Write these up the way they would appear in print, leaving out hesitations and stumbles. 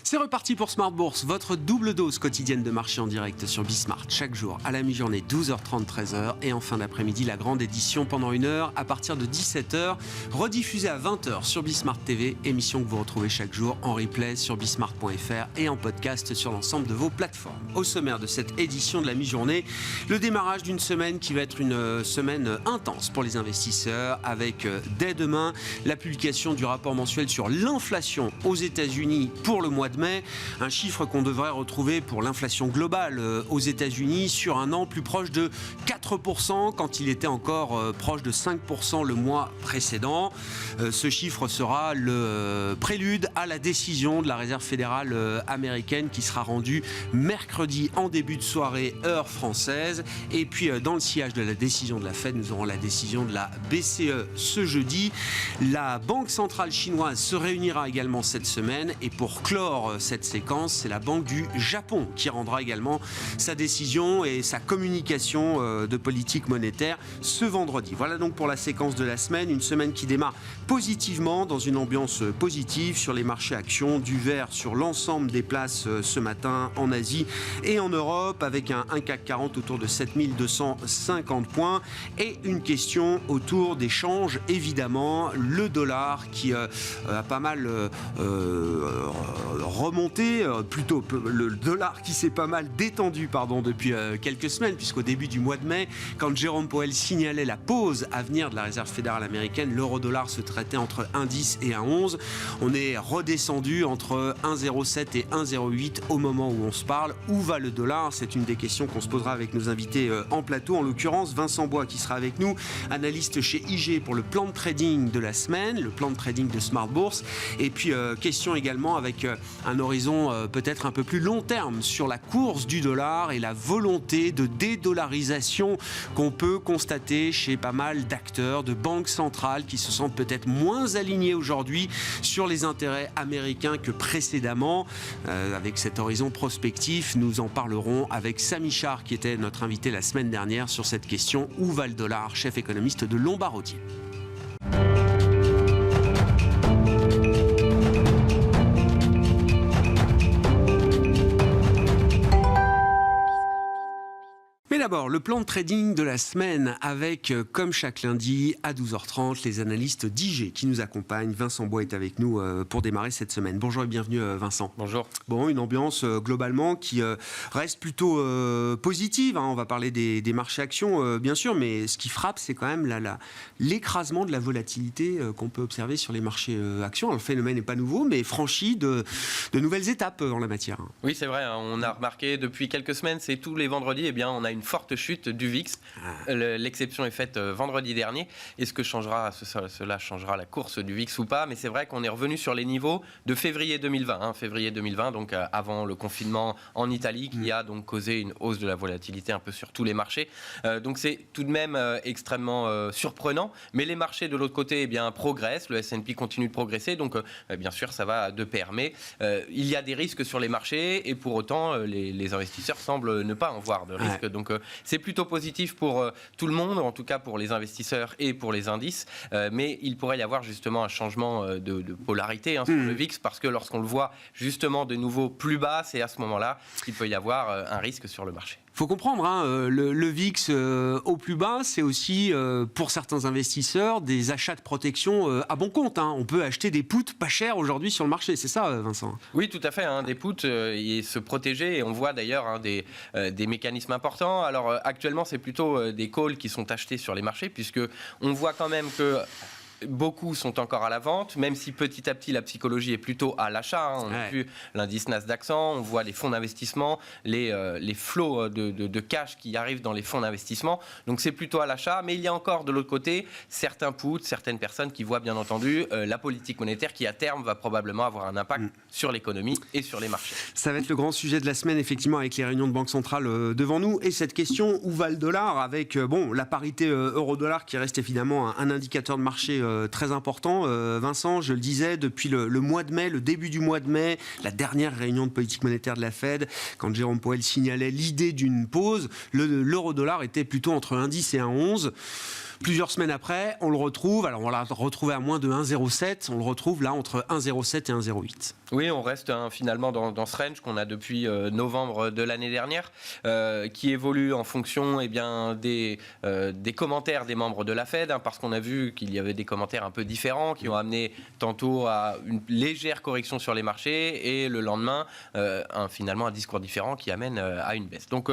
C'est reparti pour Smart Bourse, votre double dose quotidienne de marché en direct sur Bismart. Chaque jour à la mi-journée, 12h30, 13h. Et en fin d'après-midi, la grande édition pendant 1 heure à partir de 17h. Rediffusée à 20h sur Bismart TV. Émission que vous retrouvez chaque jour en replay sur bismart.fr et en podcast sur l'ensemble de vos plateformes. Au sommaire de cette édition de la mi-journée, le démarrage d'une semaine qui va être une semaine intense pour les investisseurs avec dès demain la publication du rapport mensuel sur l'inflation aux États-Unis pour le mois de mai, un chiffre qu'on devrait retrouver pour l'inflation globale aux États-Unis sur un an plus proche de 4% quand il était encore proche de 5% le mois précédent. Ce chiffre sera le prélude à la décision de la Réserve fédérale américaine qui sera rendue mercredi en début de soirée heure française. Et puis dans le sillage de la décision de la Fed, nous aurons la décision de la BCE ce jeudi. La Banque centrale chinoise se réunira également cette semaine et pour clore cette séquence, c'est la Banque du Japon qui rendra également sa décision et sa communication de politique monétaire ce vendredi. Voilà donc pour la séquence de la semaine, une semaine qui démarre positivement dans une ambiance positive sur les marchés actions, du vert sur l'ensemble des places ce matin en Asie et en Europe avec un CAC 40 autour de 7250 points et une question autour des changes évidemment, le dollar qui a pas mal remonté, plutôt le dollar qui s'est pas mal détendu depuis quelques semaines, puisqu'au début du mois de mai, quand Jérôme Powell signalait la pause à venir de la Réserve fédérale américaine, l'euro-dollar se traitait entre 1,10 et 1,11. On est redescendu entre 1,07 et 1,08 au moment où on se parle. Où va le dollar? C'est une des questions qu'on se posera avec nos invités en plateau, en l'occurrence Vincent Bois qui sera avec nous, analyste chez IG pour le plan de trading de la semaine, le plan de trading de Smart Bourse, et puis question également avec un horizon peut-être un peu plus long terme sur la course du dollar et la volonté de dédollarisation qu'on peut constater chez pas mal d'acteurs, de banques centrales qui se sentent peut-être moins alignés aujourd'hui sur les intérêts américains que précédemment. Avec cet horizon prospectif, nous en parlerons avec Samy Char qui était notre invité la semaine dernière sur cette question. Où va le dollar? Chef économiste de Lombard-Odier. Mais d'abord, le plan de trading de la semaine avec, comme chaque lundi, à 12h30, les analystes d'IG qui nous accompagnent. Vincent Bois est avec nous pour démarrer cette semaine. Bonjour et bienvenue Vincent. Bonjour. Bon, une ambiance globalement qui reste plutôt positive. On va parler des marchés actions, bien sûr, mais ce qui frappe, c'est quand même l'écrasement de la volatilité qu'on peut observer sur les marchés actions. Alors, le phénomène n'est pas nouveau, mais franchi de nouvelles étapes en la matière. Oui, c'est vrai. On a remarqué depuis quelques semaines, c'est tous les vendredis, on a une forte chute du VIX. L'exception est faite vendredi dernier. Est-ce que cela changera la course du VIX ou pas? Mais c'est vrai qu'on est revenu sur les niveaux de février 2020. Février 2020, donc avant le confinement en Italie, qui a donc causé une hausse de la volatilité un peu sur tous les marchés. Donc c'est tout de même extrêmement surprenant. Mais les marchés de l'autre côté progressent. Le S&P continue de progresser. Donc bien sûr, ça va de pair. Mais il y a des risques sur les marchés et pour autant, les investisseurs semblent ne pas en voir de risques. Ouais. Donc c'est plutôt positif pour tout le monde, en tout cas pour les investisseurs et pour les indices, mais il pourrait y avoir justement un changement de polarité sur le VIX, parce que lorsqu'on le voit justement de nouveau plus bas, c'est à ce moment-là qu'il peut y avoir un risque sur le marché. Il faut comprendre, le VIX au plus bas, c'est aussi pour certains investisseurs des achats de protection à bon compte. On peut acheter des puts pas chers aujourd'hui sur le marché, c'est ça Vincent? Oui, tout à fait, des puts et se protéger. Et on voit d'ailleurs des mécanismes importants. Alors actuellement, c'est plutôt des calls qui sont achetés sur les marchés, puisque on voit quand même que beaucoup sont encore à la vente, même si petit à petit la psychologie est plutôt à l'achat. On a vu l'indice Nasdaq 100, on voit les fonds d'investissement, les flots de cash qui arrivent dans les fonds d'investissement. Donc c'est plutôt à l'achat, mais il y a encore de l'autre côté certains puts, certaines personnes qui voient bien entendu la politique monétaire qui à terme va probablement avoir un impact sur l'économie et sur les marchés. Ça va être le grand sujet de la semaine effectivement avec les réunions de banque centrale devant nous et cette question où va le dollar avec la parité euro-dollar qui reste évidemment un indicateur de marché très important. Vincent, je le disais, depuis le mois de mai, le début du mois de mai, la dernière réunion de politique monétaire de la Fed, quand Jérôme Powell signalait l'idée d'une pause, l'euro-dollar était plutôt entre 1,10 et 1,11. Plusieurs semaines après, on le retrouve, alors on l'a retrouvé à moins de 1,07, on le retrouve là entre 1,07 et 1,08. Oui, on reste finalement dans ce range qu'on a depuis novembre de l'année dernière, qui évolue en fonction des commentaires des membres de la Fed, parce qu'on a vu qu'il y avait des commentaires un peu différents qui ont amené tantôt à une légère correction sur les marchés et le lendemain, finalement, un discours différent qui amène à une baisse. Donc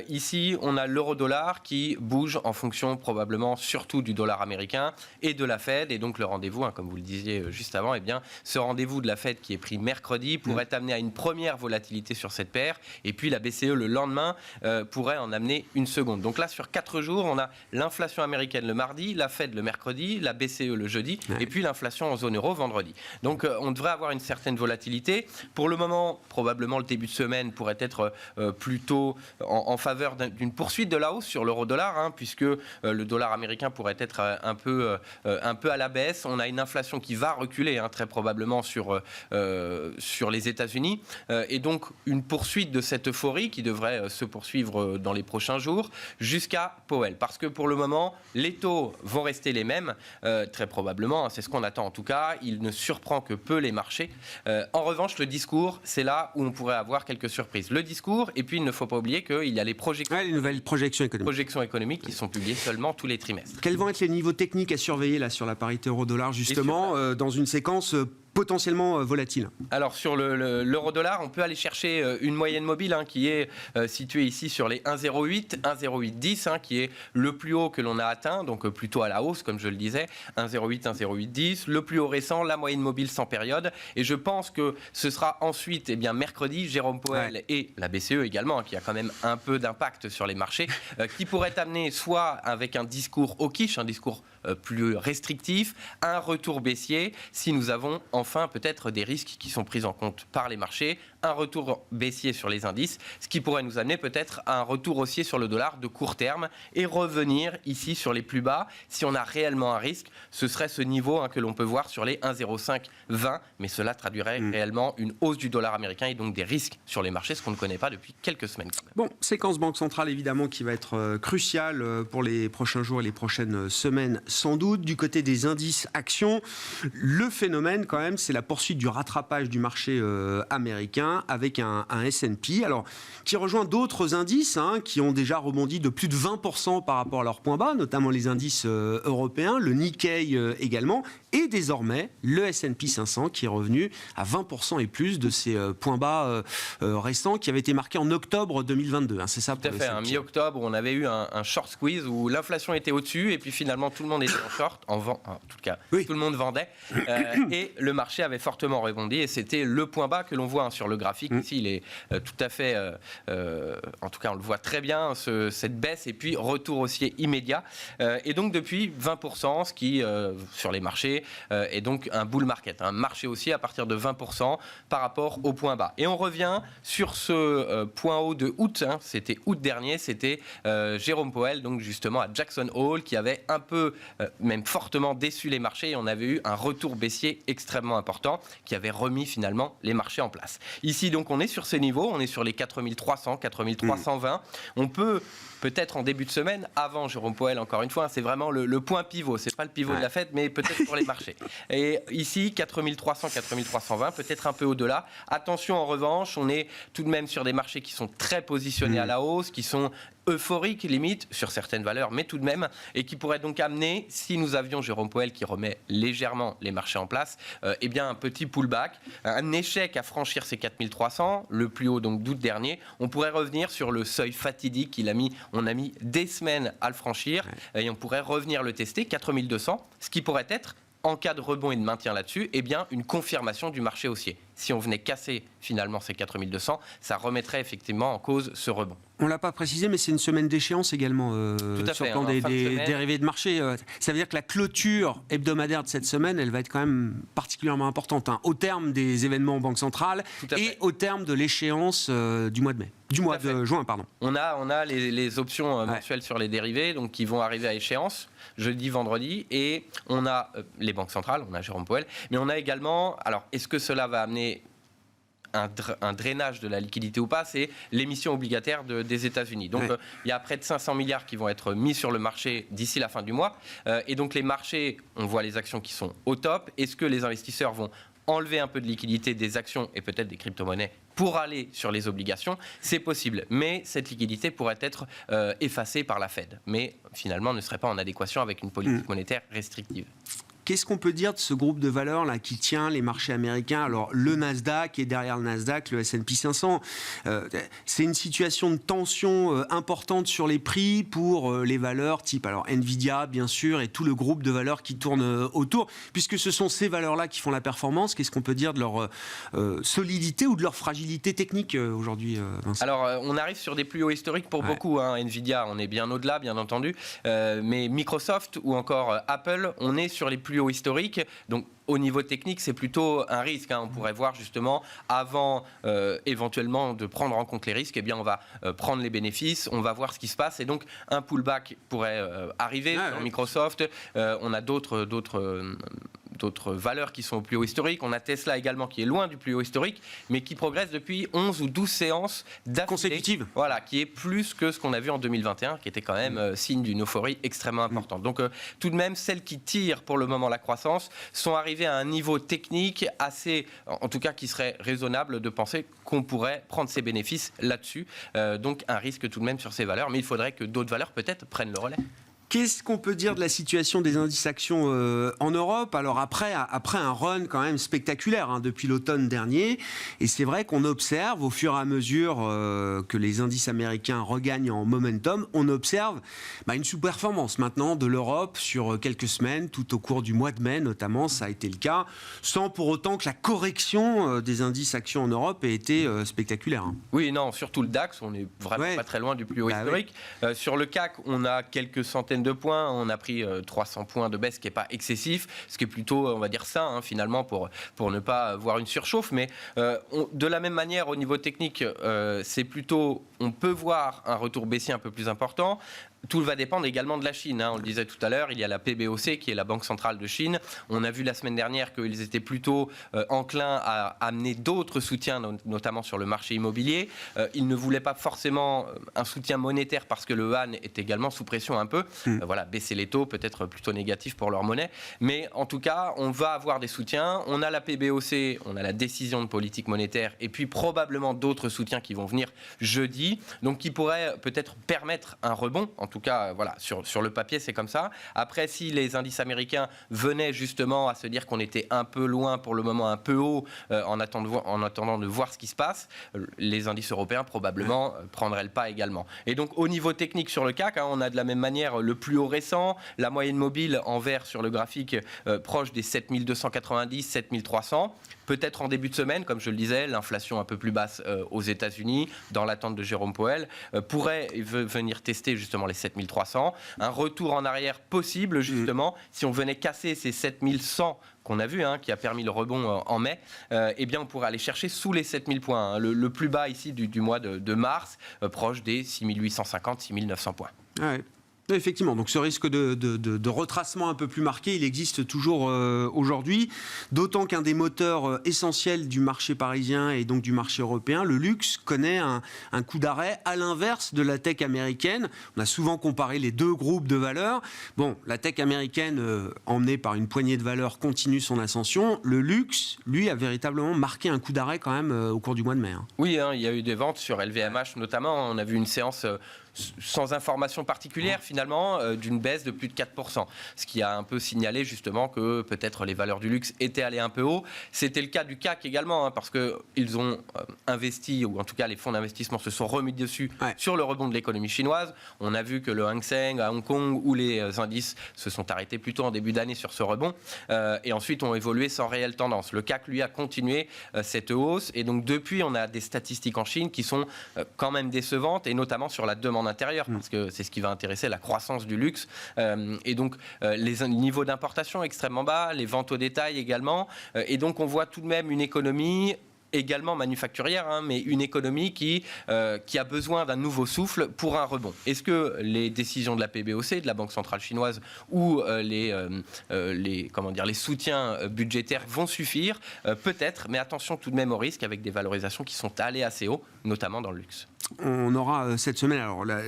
ici, on a l'euro-dollar qui bouge en fonction probablement surtout du dollar américain et de la Fed, et donc le rendez-vous, comme vous le disiez juste avant, ce rendez-vous de la Fed qui est pris mercredi pourrait amener à une première volatilité sur cette paire, et puis la BCE le lendemain pourrait en amener une seconde. Donc là, sur 4 jours, on a l'inflation américaine le mardi, la Fed le mercredi, la BCE le jeudi, et puis l'inflation en zone euro vendredi. Donc on devrait avoir une certaine volatilité. Pour le moment, probablement le début de semaine pourrait être plutôt en faveur d'une poursuite de la hausse sur l'euro-dollar, puisque le dollar américain pourrait être un peu à la baisse. On a une inflation qui va reculer très probablement sur les États-Unis, et donc une poursuite de cette euphorie qui devrait se poursuivre dans les prochains jours jusqu'à Powell, parce que pour le moment les taux vont rester les mêmes, très probablement, c'est ce qu'on attend en tout cas. Il ne surprend que peu les marchés. En revanche, le discours, c'est là où on pourrait avoir quelques surprises. Le discours, et puis il ne faut pas oublier qu'il y a les les nouvelles projections économiques qui sont publiées seulement tous les trimestres. Quels vont être les niveaux techniques à surveiller là sur la parité euro-dollar justement dans une séquence potentiellement volatile? Alors sur l'euro-dollar, on peut aller chercher une moyenne mobile qui est située ici sur les 1,08, 1,0810, qui est le plus haut que l'on a atteint, donc plutôt à la hausse comme je le disais, 1,08, 1,0810, le plus haut récent, la moyenne mobile sans période, et je pense que ce sera ensuite mercredi, Jérôme Powell et la BCE également, qui a quand même un peu d'impact sur les marchés, qui pourrait amener soit avec un discours hawkish, un discours plus restrictif, un retour baissier, si nous avons enfin peut-être des risques qui sont pris en compte par les marchés, un retour baissier sur les indices, ce qui pourrait nous amener peut-être à un retour haussier sur le dollar de court terme et revenir ici sur les plus bas. Si on a réellement un risque, ce serait ce niveau que l'on peut voir sur les 1,0520, mais cela traduirait réellement une hausse du dollar américain et donc des risques sur les marchés, ce qu'on ne connaît pas depuis quelques semaines. Bon, séquence Banque Centrale évidemment qui va être cruciale pour les prochains jours et les prochaines semaines sans doute. Du côté des indices actions, le phénomène quand même, c'est la poursuite du rattrapage du marché américain avec un S&P, alors qui rejoint d'autres indices qui ont déjà rebondi de plus de 20% par rapport à leur point bas, notamment les indices européens, le Nikkei également, et désormais le S&P 500 qui est revenu à 20% et plus de ses points bas récents qui avaient été marqués en octobre 2022. C'est ça? Tout à fait, mi-octobre, on avait eu un short squeeze où l'inflation était au-dessus et puis finalement tout le monde était en short, en tout cas tout le monde vendait, et le marché avait fortement rebondi et c'était le point bas que l'on voit sur le graphique. Ici il est tout à fait, en tout cas on le voit très bien, cette baisse et puis retour haussier immédiat, et donc depuis 20%, ce qui sur les marchés est donc un bull market, un marché haussier à partir de 20% par rapport au point bas. Et on revient sur ce point haut de août, c'était août dernier, c'était Jérôme Powell, donc justement à Jackson Hole, qui avait un peu, même fortement déçu les marchés, et on avait eu un retour baissier extrêmement important qui avait remis finalement les marchés en place. Ici donc on est sur ces niveaux, on est sur les 4300, 4320, on peut-être en début de semaine, avant Jérôme Powell, encore une fois, c'est vraiment le point pivot. C'est pas le pivot de la Fed, mais peut-être pour les marchés. Et ici, 4300, 4320, peut-être un peu au-delà. Attention, en revanche, on est tout de même sur des marchés qui sont très positionnés à la hausse, qui sont euphorique limite sur certaines valeurs, mais tout de même, et qui pourrait donc amener, si nous avions Jérôme Powell qui remet légèrement les marchés en place, un petit pullback, un échec à franchir ces 4300, le plus haut donc d'août dernier, on pourrait revenir sur le seuil fatidique on a mis des semaines à le franchir, et on pourrait revenir le tester, 4200, ce qui pourrait être, en cas de rebond et de maintien là-dessus, une confirmation du marché haussier. Si on venait casser finalement ces 4200, ça remettrait effectivement en cause ce rebond. On ne l'a pas précisé, mais c'est une semaine d'échéance également sur le plan des dérivés de marché. Ça veut dire que la clôture hebdomadaire de cette semaine, elle va être quand même particulièrement importante, au terme des événements en Banque centrale et au terme de l'échéance du mois de mai. Du mois de juin, pardon. On a les options mensuelles sur les dérivés, donc qui vont arriver à échéance jeudi, vendredi, et on a les banques centrales, on a Jérôme Powell, mais on a également, alors est-ce que cela va amener un drainage de la liquidité ou pas, c'est l'émission obligataire des États-Unis. Donc, il y a près de 500 milliards qui vont être mis sur le marché d'ici la fin du mois. Et donc, les marchés, on voit les actions qui sont au top. Est-ce que les investisseurs vont enlever un peu de liquidité des actions et peut-être des crypto-monnaies pour aller sur les obligations? C'est possible. Mais cette liquidité pourrait être effacée par la Fed. Mais finalement, ne serait pas en adéquation avec une politique monétaire restrictive. Qu'est-ce qu'on peut dire de ce groupe de valeurs là qui tient les marchés américains? Alors le Nasdaq et derrière le Nasdaq le S&P 500. C'est une situation de tension importante sur les prix pour les valeurs type alors Nvidia bien sûr et tout le groupe de valeurs qui tourne autour. Puisque ce sont ces valeurs-là qui font la performance, qu'est-ce qu'on peut dire de leur solidité ou de leur fragilité technique aujourd'hui, Vincent? Alors on arrive sur des plus hauts historiques pour beaucoup. Nvidia, on est bien au-delà bien entendu. Mais Microsoft ou encore Apple, on est sur les plus hauts historiques. Donc au niveau technique, c'est plutôt un risque. On pourrait voir justement, avant éventuellement de prendre en compte les risques, eh bien, on va prendre les bénéfices, on va voir ce qui se passe. Et donc, un pullback pourrait arriver sur Microsoft. On a d'autres valeurs qui sont au plus haut historique. On a Tesla également qui est loin du plus haut historique, mais qui progresse depuis 11 ou 12 séances consécutives. Voilà, qui est plus que ce qu'on a vu en 2021, qui était quand même signe d'une euphorie extrêmement importante. Donc, tout de même, celles qui tirent pour le moment la croissance sont arrivées à un niveau technique assez, en tout cas, qui serait raisonnable de penser qu'on pourrait prendre ses bénéfices là-dessus. Donc, un risque tout de même sur ces valeurs, mais il faudrait que d'autres valeurs peut-être prennent le relais. Qu'est-ce qu'on peut dire de la situation des indices actions en Europe? Alors après un run quand même spectaculaire depuis l'automne dernier, et c'est vrai qu'on observe au fur et à mesure que les indices américains regagnent en momentum, on observe une sous-performance maintenant de l'Europe sur quelques semaines, tout au cours du mois de mai notamment, ça a été le cas, sans pour autant que la correction des indices actions en Europe ait été spectaculaire. Oui, non, surtout le DAX, on est vraiment pas très loin du plus haut historique. Sur le CAC, on a quelques centaines de points, on a pris 300 points de baisse, ce qui n'est pas excessif, ce qui est plutôt, on va dire, sain finalement pour ne pas voir une surchauffe, mais de la même manière au niveau technique, c'est plutôt, on peut voir un retour baissier un peu plus important. Tout va dépendre également de la Chine. On le disait tout à l'heure, il y a la PBOC qui est la Banque centrale de Chine. On a vu la semaine dernière qu'ils étaient plutôt enclins à amener d'autres soutiens, notamment sur le marché immobilier. Ils ne voulaient pas forcément un soutien monétaire parce que le yuan est également sous pression un peu. Voilà, baisser les taux, peut-être plutôt négatif pour leur monnaie. Mais en tout cas, on va avoir des soutiens. On a la PBOC, on a la décision de politique monétaire et puis probablement d'autres soutiens qui vont venir jeudi. Donc qui pourraient peut-être permettre un rebond. En tout cas, voilà, sur le papier, c'est comme ça. Après, si les indices américains venaient justement à se dire qu'on était un peu loin, pour le moment un peu haut, en attendant de voir ce qui se passe, les indices européens probablement prendraient le pas également. Et donc, au niveau technique sur le CAC, on a de la même manière le plus haut récent, la moyenne mobile en vert sur le graphique proche des 7290, 7300. Peut-être en début de semaine, comme je le disais, l'inflation un peu plus basse aux États-Unis, dans l'attente de Jérôme Powell, pourrait venir tester justement les 7300. Un retour en arrière possible, justement, si on venait casser ces 7100 qu'on a vu, qui a permis le rebond en mai, eh bien on pourrait aller chercher sous les 7000 points. Le plus bas ici du mois de mars, proche des 6850, 6900 points. Ouais. Effectivement, donc ce risque de retracement un peu plus marqué, il existe toujours aujourd'hui, d'autant qu'un des moteurs essentiels du marché parisien et donc du marché européen, le luxe, connaît un coup d'arrêt à l'inverse de la tech américaine. On a souvent comparé les deux groupes de valeurs. Bon, la tech américaine, emmenée par une poignée de valeurs, continue son ascension. Le luxe, lui, a véritablement marqué un coup d'arrêt quand même au cours du mois de mai. Oui, il y a eu des ventes sur LVMH notamment. On a vu une séance sans information particulière finalement, d'une baisse de plus de 4%. Ce qui a un peu signalé justement que peut-être les valeurs du luxe étaient allées un peu haut. C'était le cas du CAC également, parce qu'ils ont investi, ou en tout cas les fonds d'investissement se sont remis dessus sur le rebond de l'économie chinoise. On a vu que le Hang Seng à Hong Kong ou les indices se sont arrêtés plutôt en début d'année sur ce rebond et ensuite ont évolué sans réelle tendance. Le CAC, lui, a continué cette hausse et donc depuis, on a des statistiques en Chine qui sont quand même décevantes et notamment sur la demande intérieure, parce que c'est ce qui va intéresser la croissance du luxe. Et donc, les niveaux d'importation extrêmement bas, les ventes au détail également. Et donc, on voit tout de même une économie également manufacturière, mais une économie qui a besoin d'un nouveau souffle pour un rebond. Est-ce que les décisions de la PBOC, de la Banque centrale chinoise, ou les soutiens budgétaires vont suffire? Peut-être, mais attention tout de même au risque avec des valorisations qui sont allées assez haut, notamment dans le luxe. On aura cette semaine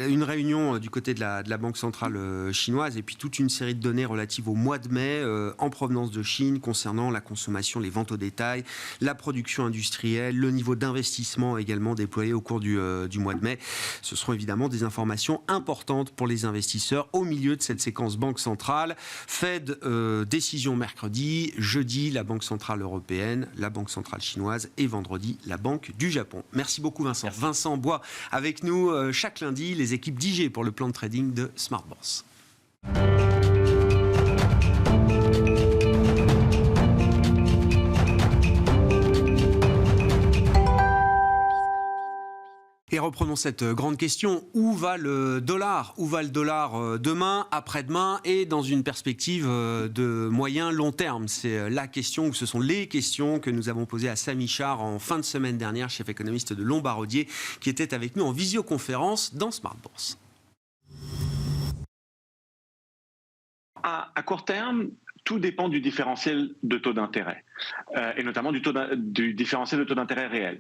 une réunion du côté de la Banque centrale chinoise et puis toute une série de données relatives au mois de mai en provenance de Chine concernant la consommation, les ventes au détail, la production industrielle, le niveau d'investissement également déployé au cours du mois de mai. Ce seront évidemment des informations importantes pour les investisseurs au milieu de cette séquence Banque centrale. Fed, décision mercredi, jeudi la Banque centrale européenne, la Banque centrale chinoise et vendredi la Banque du Japon. Merci beaucoup Vincent. Merci. Vincent Bois avec nous chaque lundi, les équipes d'IG pour le plan de trading de Smart Bourse. Et reprenons cette grande question, où va le dollar? Où va le dollar demain, après-demain et dans une perspective de moyen-long terme? C'est la question, ou ce sont les questions que nous avons posées à Samy Char en fin de semaine dernière, chef économiste de Lombardier, qui était avec nous en visioconférence dans Smart Bourse. À court terme, tout dépend du différentiel de taux d'intérêt, et notamment du différentiel de taux d'intérêt réel.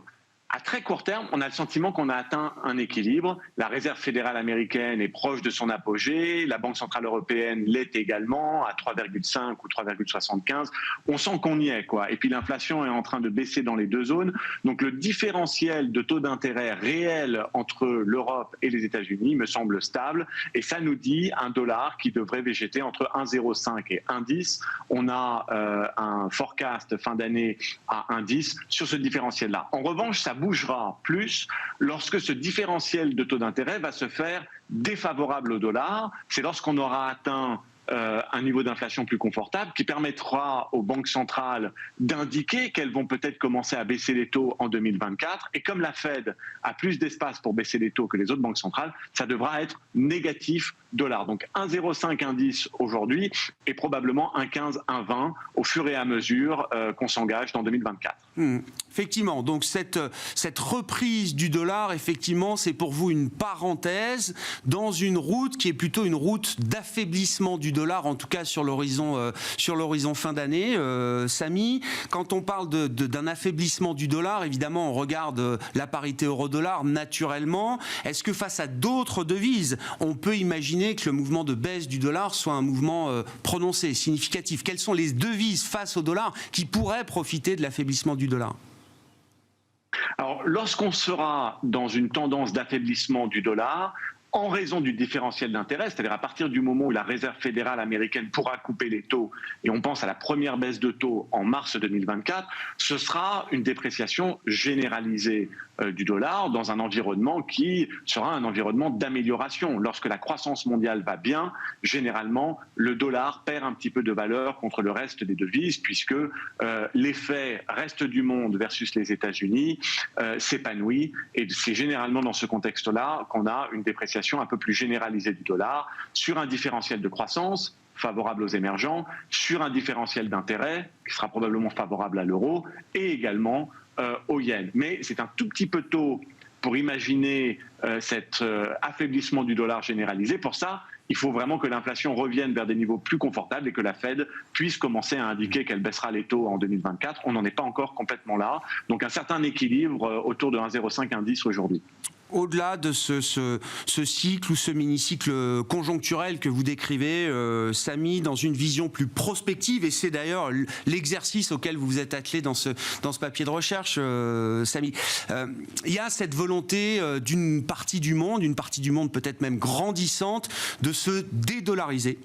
À très court terme, on a le sentiment qu'on a atteint un équilibre. La Réserve fédérale américaine est proche de son apogée. La Banque centrale européenne l'est également, à 3,5 ou 3,75. On sent qu'on y est, quoi. Et puis l'inflation est en train de baisser dans les deux zones. Donc le différentiel de taux d'intérêt réel entre l'Europe et les États-Unis me semble stable. Et ça nous dit un dollar qui devrait végéter entre 1,05 et 1,10. On a un forecast fin d'année à 1,10 sur ce différentiel-là. En revanche, ça bougera plus lorsque ce différentiel de taux d'intérêt va se faire défavorable au dollar. C'est lorsqu'on aura atteint un niveau d'inflation plus confortable qui permettra aux banques centrales d'indiquer qu'elles vont peut-être commencer à baisser les taux en 2024. Et comme la Fed a plus d'espace pour baisser les taux que les autres banques centrales, ça devra être négatif dollar. Donc 1,05, 1,10 aujourd'hui et probablement 1,15, 1,20 au fur et à mesure qu'on s'engage dans 2024. Effectivement, donc cette reprise du dollar, effectivement, c'est pour vous une parenthèse dans une route qui est plutôt une route d'affaiblissement du dollar, en tout cas sur l'horizon fin d'année. Samy, quand on parle d'un affaiblissement du dollar, évidemment, on regarde la parité euro-dollar naturellement. Est-ce que face à d'autres devises, on peut imaginer que le mouvement de baisse du dollar soit un mouvement prononcé, significatif? Quelles sont les devises face au dollar qui pourraient profiter de l'affaiblissement du dollar? Alors, lorsqu'on sera dans une tendance d'affaiblissement du dollar, en raison du différentiel d'intérêt, c'est-à-dire à partir du moment où la Réserve fédérale américaine pourra couper les taux, et on pense à la première baisse de taux en mars 2024, ce sera une dépréciation généralisée du dollar dans un environnement qui sera un environnement d'amélioration. Lorsque la croissance mondiale va bien, généralement, le dollar perd un petit peu de valeur contre le reste des devises, puisque l'effet reste du monde versus les États-Unis s'épanouit, et c'est généralement dans ce contexte-là qu'on a une dépréciation un peu plus généralisée du dollar sur un différentiel de croissance favorable aux émergents, sur un différentiel d'intérêt qui sera probablement favorable à l'euro et également au yen. Mais c'est un tout petit peu tôt pour imaginer cet affaiblissement du dollar généralisé. Pour ça, il faut vraiment que l'inflation revienne vers des niveaux plus confortables et que la Fed puisse commencer à indiquer qu'elle baissera les taux en 2024. On n'en est pas encore complètement là. Donc un certain équilibre autour de 1,05, 1,10 aujourd'hui. Au-delà de ce cycle ou ce mini-cycle conjoncturel que vous décrivez, Samy, dans une vision plus prospective, et c'est d'ailleurs l'exercice auquel vous vous êtes attelé dans ce papier de recherche, Samy, il y a cette volonté d'une partie du monde peut-être même grandissante, de se dédollariser.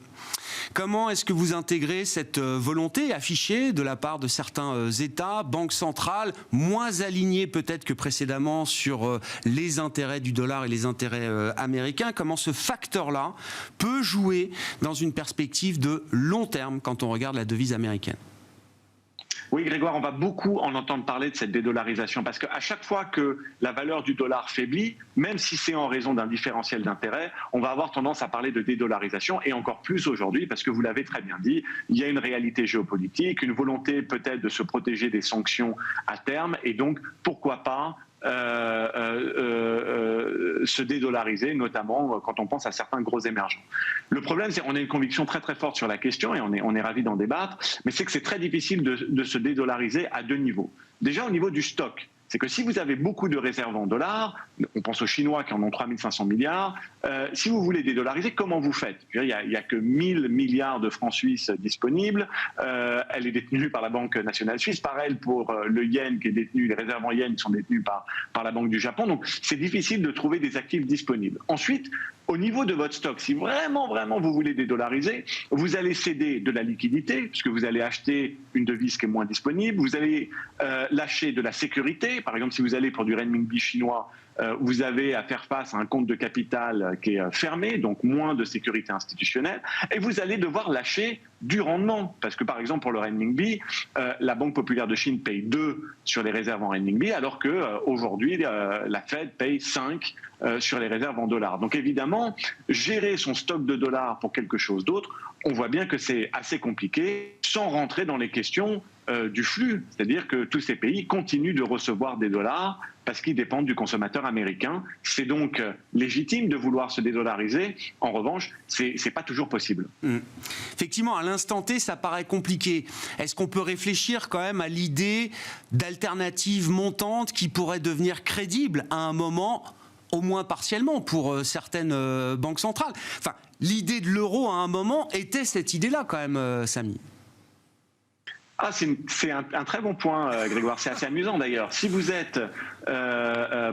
Comment est-ce que vous intégrez cette volonté affichée de la part de certains États, banques centrales, moins alignés peut-être que précédemment sur les intérêts du dollar et les intérêts américains? Comment ce facteur-là peut jouer dans une perspective de long terme quand on regarde la devise américaine? Oui, Grégoire, on va beaucoup en entendre parler de cette dédollarisation parce qu'à chaque fois que la valeur du dollar faiblit, même si c'est en raison d'un différentiel d'intérêt, on va avoir tendance à parler de dédollarisation et encore plus aujourd'hui parce que vous l'avez très bien dit, il y a une réalité géopolitique, une volonté peut-être de se protéger des sanctions à terme et donc pourquoi pas se dédollariser, notamment quand on pense à certains gros émergents. Le problème, c'est qu'on a une conviction très très forte sur la question et on est ravi d'en débattre, mais c'est que c'est très difficile de se dédollariser à deux niveaux. Déjà au niveau du stock. C'est que si vous avez beaucoup de réserves en dollars, on pense aux Chinois qui en ont 3 500 milliards, si vous voulez dédollariser, comment vous faites ? Il n'y a que 1 000 milliards de francs suisses disponibles, elle est détenue par la Banque nationale suisse, pareil pour le yen qui est détenu, les réserves en yen sont détenues par la Banque du Japon, donc c'est difficile de trouver des actifs disponibles. Ensuite, au niveau de votre stock, si vraiment vous voulez dédollariser, vous allez céder de la liquidité, puisque vous allez acheter une devise qui est moins disponible, vous allez lâcher de la sécurité, par exemple si vous allez pour du renminbi chinois, vous avez à faire face à un compte de capital qui est fermé, donc moins de sécurité institutionnelle, et vous allez devoir lâcher du rendement, parce que par exemple pour le renminbi, la Banque populaire de Chine paye 2 sur les réserves en renminbi, alors qu'aujourd'hui la Fed paye 5 sur les réserves en dollars. Donc évidemment, gérer son stock de dollars pour quelque chose d'autre, on voit bien que c'est assez compliqué, sans rentrer dans les questions du flux, c'est-à-dire que tous ces pays continuent de recevoir des dollars parce qu'ils dépendent du consommateur américain. C'est donc légitime de vouloir se dédollariser. En revanche, c'est pas toujours possible. Effectivement, à l'instant T, ça paraît compliqué. Est-ce qu'on peut réfléchir quand même à l'idée d'alternatives montantes qui pourraient devenir crédibles à un moment, au moins partiellement, pour certaines banques centrales ? Enfin, l'idée de l'euro à un moment était cette idée-là quand même, Samy. Ah, c'est un très bon point, Grégoire. C'est assez amusant d'ailleurs. Si vous êtes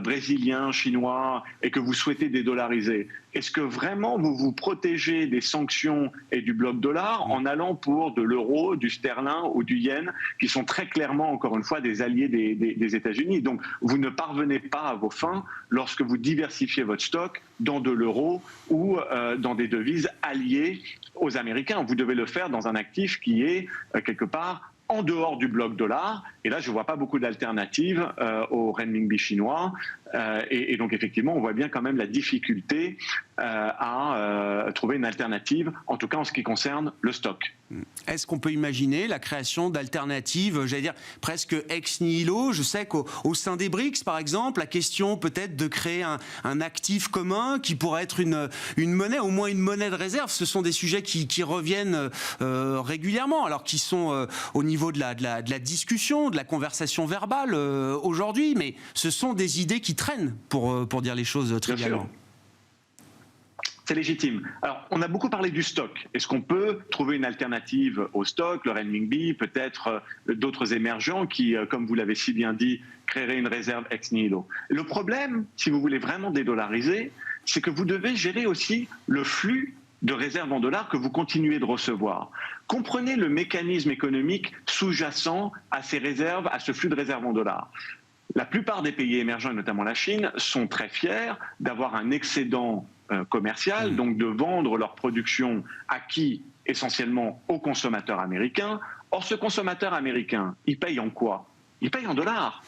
brésilien, chinois et que vous souhaitez dédollariser, est-ce que vraiment vous vous protégez des sanctions et du bloc dollar en allant pour de l'euro, du sterling ou du yen, qui sont très clairement, encore une fois, des alliés des États-Unis? Donc, vous ne parvenez pas à vos fins lorsque vous diversifiez votre stock dans de l'euro ou dans des devises alliées aux Américains. Vous devez le faire dans un actif qui est quelque part en dehors du bloc dollar, et là je ne vois pas beaucoup d'alternatives au renminbi chinois, et donc effectivement on voit bien quand même la difficulté à trouver une alternative, en tout cas en ce qui concerne le stock. Est-ce qu'on peut imaginer la création d'alternatives, j'allais dire presque ex nihilo? Je sais qu'au sein des BRICS, par exemple, la question peut-être de créer un actif commun qui pourrait être une monnaie, au moins une monnaie de réserve, ce sont des sujets qui reviennent régulièrement, alors qu'ils sont au niveau de la discussion, de la conversation verbale aujourd'hui, mais ce sont des idées qui traînent, pour dire les choses trivialement. C'est légitime. Alors, on a beaucoup parlé du stock. Est-ce qu'on peut trouver une alternative au stock, le renminbi, peut-être d'autres émergents qui, comme vous l'avez si bien dit, créeraient une réserve ex nihilo? Le problème, si vous voulez vraiment dédollariser, c'est que vous devez gérer aussi le flux de réserves en dollars que vous continuez de recevoir. Comprenez le mécanisme économique sous-jacent à ces réserves, à ce flux de réserves en dollars. La plupart des pays émergents, et notamment la Chine, sont très fiers d'avoir un excédent commercial, donc de vendre leur production à qui? Essentiellement aux consommateurs américains. Or, ce consommateur américain, il paye en quoi? Il paye en dollars.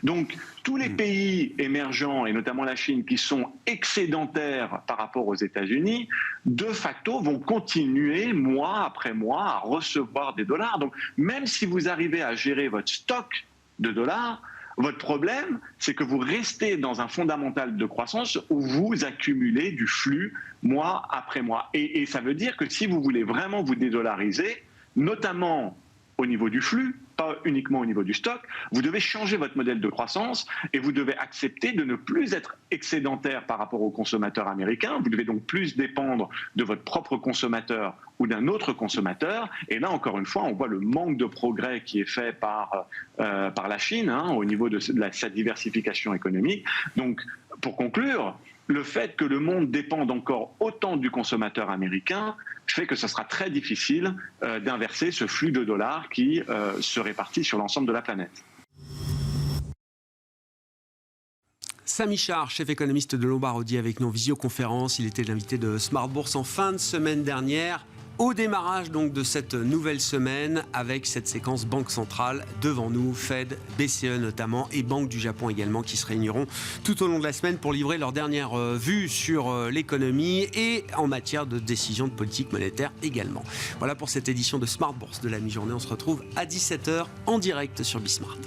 Donc, tous les pays émergents, et notamment la Chine, qui sont excédentaires par rapport aux États-Unis, de facto vont continuer, mois après mois, à recevoir des dollars. Donc, même si vous arrivez à gérer votre stock de dollars, votre problème, c'est que vous restez dans un fondamental de croissance où vous accumulez du flux mois après mois. Et ça veut dire que si vous voulez vraiment vous dédollariser, notamment au niveau du flux, pas uniquement au niveau du stock, vous devez changer votre modèle de croissance et vous devez accepter de ne plus être excédentaire par rapport aux consommateurs américains. Vous devez donc plus dépendre de votre propre consommateur ou d'un autre consommateur. Et là, encore une fois, on voit le manque de progrès qui est fait par la Chine au niveau de sa diversification économique. Donc, pour conclure, le fait que le monde dépende encore autant du consommateur américain fait que ce sera très difficile d'inverser ce flux de dollars qui se répartit sur l'ensemble de la planète. Samy Char, chef économiste de Lombard Odier avec nous en visioconférence. Il était l'invité de Smart Bourse en fin de semaine dernière. Au démarrage donc de cette nouvelle semaine, avec cette séquence Banque centrale devant nous, Fed, BCE notamment, et Banque du Japon également, qui se réuniront tout au long de la semaine pour livrer leur dernière vue sur l'économie et en matière de décision de politique monétaire également. Voilà pour cette édition de Smart Bourse de la mi-journée. On se retrouve à 17h en direct sur Bismart.